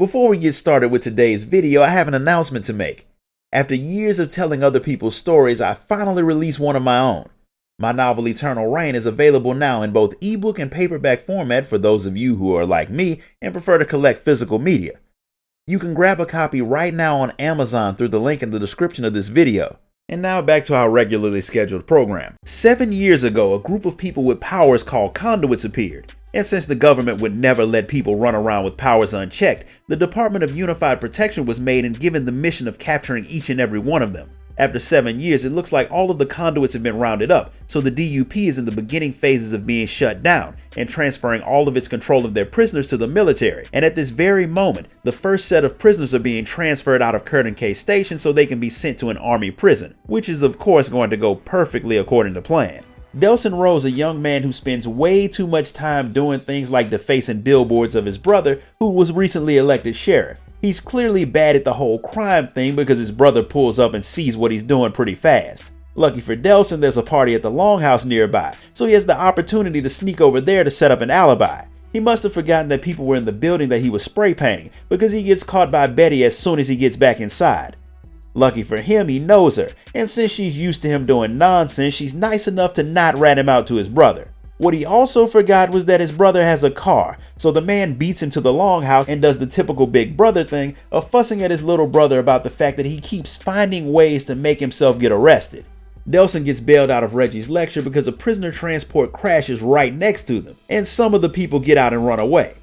Before we get started with today's video, I have an announcement to make. After years of telling other people's stories, I finally released one of my own. My novel Eternal Reign is available now in both ebook and paperback format for those of you who are like me and prefer to collect physical media. You can grab a copy right now on Amazon through the link in the description of this video. And now back to our regularly scheduled program. 7 years ago, a group of people with powers called conduits appeared. And since the government would never let people run around with powers unchecked, the Department of Unified Protection was made and given the mission of capturing each and every one of them. After 7 years, it looks like all of the conduits have been rounded up, so the DUP is in the beginning phases of being shut down and transferring all of its control of their prisoners to the military. And at this very moment, the first set of prisoners are being transferred out of Curtin K Station so they can be sent to an army prison, which is of course going to go perfectly according to plan. Delson Rose, a young man who spends way too much time doing things like defacing billboards of his brother, who was recently elected sheriff. He's clearly bad at the whole crime thing because his brother pulls up and sees what he's doing pretty fast. Lucky for Delson, there's a party at the Longhouse nearby, so he has the opportunity to sneak over there to set up an alibi. He must have forgotten that people were in the building that he was spray painting because he gets caught by Betty as soon as he gets back inside. Lucky for him, he knows her, and since she's used to him doing nonsense, she's nice enough to not rat him out to his brother. What he also forgot was that his brother has a car, so the man beats him to the Longhouse and does the typical big brother thing of fussing at his little brother about the fact that he keeps finding ways to make himself get arrested. Delson gets bailed out of Reggie's lecture because a prisoner transport crashes right next to them, and some of the people get out and run away.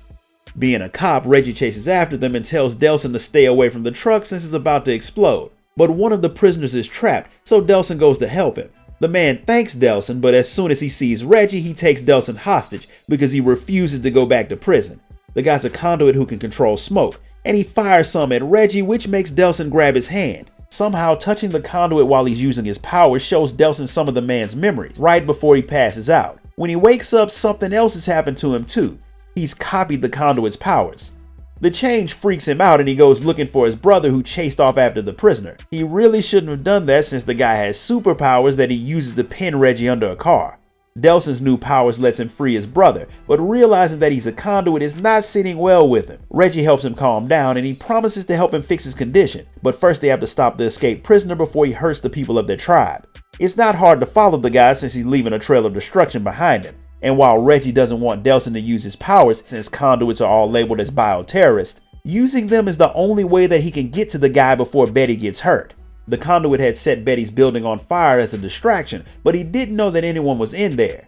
Being a cop, Reggie chases after them and tells Delson to stay away from the truck since it's about to explode. But one of the prisoners is trapped, so Delson goes to help him. The man thanks Delson, but as soon as he sees Reggie, he takes Delson hostage because he refuses to go back to prison. The guy's a conduit who can control smoke, and he fires some at Reggie, which makes Delson grab his hand. Somehow, touching the conduit while he's using his powers shows Delson some of the man's memories, right before he passes out. When he wakes up, something else has happened to him too. He's copied the conduit's powers. The change freaks him out and he goes looking for his brother who chased off after the prisoner. He really shouldn't have done that since the guy has superpowers that he uses to pin Reggie under a car. Delson's new powers lets him free his brother, but realizing that he's a conduit is not sitting well with him. Reggie helps him calm down and he promises to help him fix his condition, but first they have to stop the escaped prisoner before he hurts the people of their tribe. It's not hard to follow the guy since he's leaving a trail of destruction behind him. And while Reggie doesn't want Delson to use his powers since conduits are all labeled as bioterrorists, using them is the only way that he can get to the guy before Betty gets hurt. The conduit had set Betty's building on fire as a distraction, but he didn't know that anyone was in there.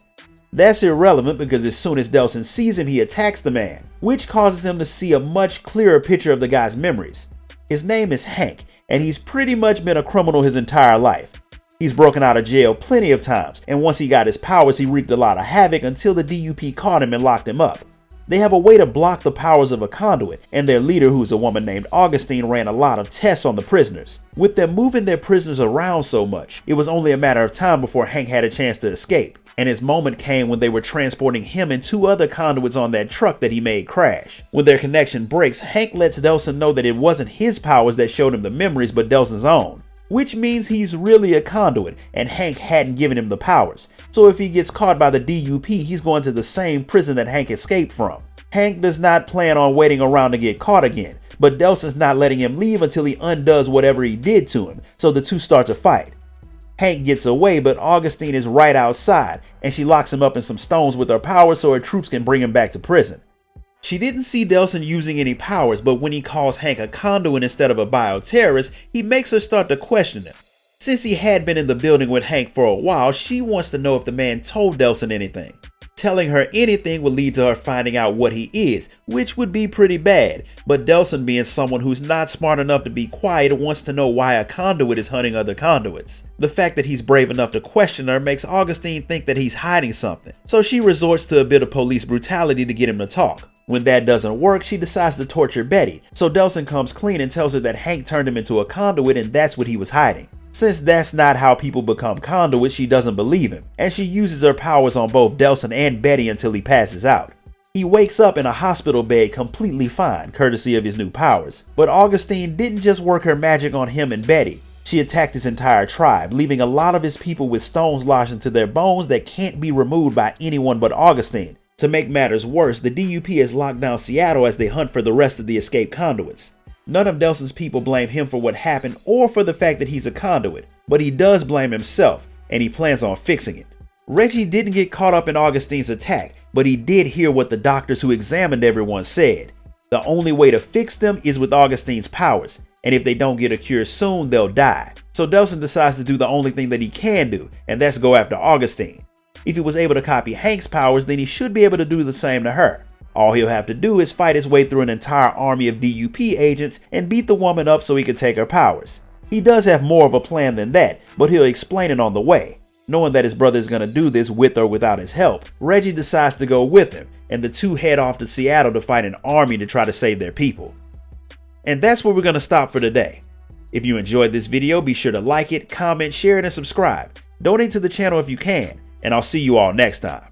That's irrelevant because as soon as Delson sees him, he attacks the man, which causes him to see a much clearer picture of the guy's memories. His name is Hank, and he's pretty much been a criminal his entire life. He's broken out of jail plenty of times, and once he got his powers, he wreaked a lot of havoc until the DUP caught him and locked him up. They have a way to block the powers of a conduit, and their leader, who's a woman named Augustine, ran a lot of tests on the prisoners. With them moving their prisoners around so much, it was only a matter of time before Hank had a chance to escape, and his moment came when they were transporting him and 2 other conduits on that truck that he made crash. When their connection breaks, Hank lets Delson know that it wasn't his powers that showed him the memories, but Delson's own. Which means he's really a conduit, and Hank hadn't given him the powers. So if he gets caught by the DUP, he's going to the same prison that Hank escaped from. Hank does not plan on waiting around to get caught again, but Delson's not letting him leave until he undoes whatever he did to him, so the two start to fight. Hank gets away, but Augustine is right outside, and she locks him up in some stones with her powers so her troops can bring him back to prison. She didn't see Delson using any powers, but when he calls Hank a conduit instead of a bioterrorist, he makes her start to question him. Since he had been in the building with Hank for a while, she wants to know if the man told Delson anything. Telling her anything would lead to her finding out what he is, which would be pretty bad, but Delson, being someone who's not smart enough to be quiet, wants to know why a conduit is hunting other conduits. The fact that he's brave enough to question her makes Augustine think that he's hiding something, so she resorts to a bit of police brutality to get him to talk. When that doesn't work, she decides to torture Betty, so Delson comes clean and tells her that Hank turned him into a conduit and that's what he was hiding. Since that's not how people become conduits, she doesn't believe him, and she uses her powers on both Delson and Betty until he passes out. He wakes up in a hospital bed completely fine, courtesy of his new powers. But Augustine didn't just work her magic on him and Betty. She attacked his entire tribe, leaving a lot of his people with stones lodged into their bones that can't be removed by anyone but Augustine, To make matters worse, the DUP has locked down Seattle as they hunt for the rest of the escaped conduits. None of Nelson's people blame him for what happened or for the fact that he's a conduit, but he does blame himself, and he plans on fixing it. Reggie didn't get caught up in Augustine's attack, but he did hear what the doctors who examined everyone said. The only way to fix them is with Augustine's powers, and if they don't get a cure soon, they'll die. So Nelson decides to do the only thing that he can do, and that's go after Augustine. If he was able to copy Hank's powers, then he should be able to do the same to her. All he'll have to do is fight his way through an entire army of DUP agents and beat the woman up so he can take her powers. He does have more of a plan than that, but he'll explain it on the way. Knowing that his brother is going to do this with or without his help, Reggie decides to go with him, and the two head off to Seattle to fight an army to try to save their people. And that's where we're going to stop for today. If you enjoyed this video, be sure to like it, comment, share it, and subscribe. Donate to the channel if you can, and I'll see you all next time.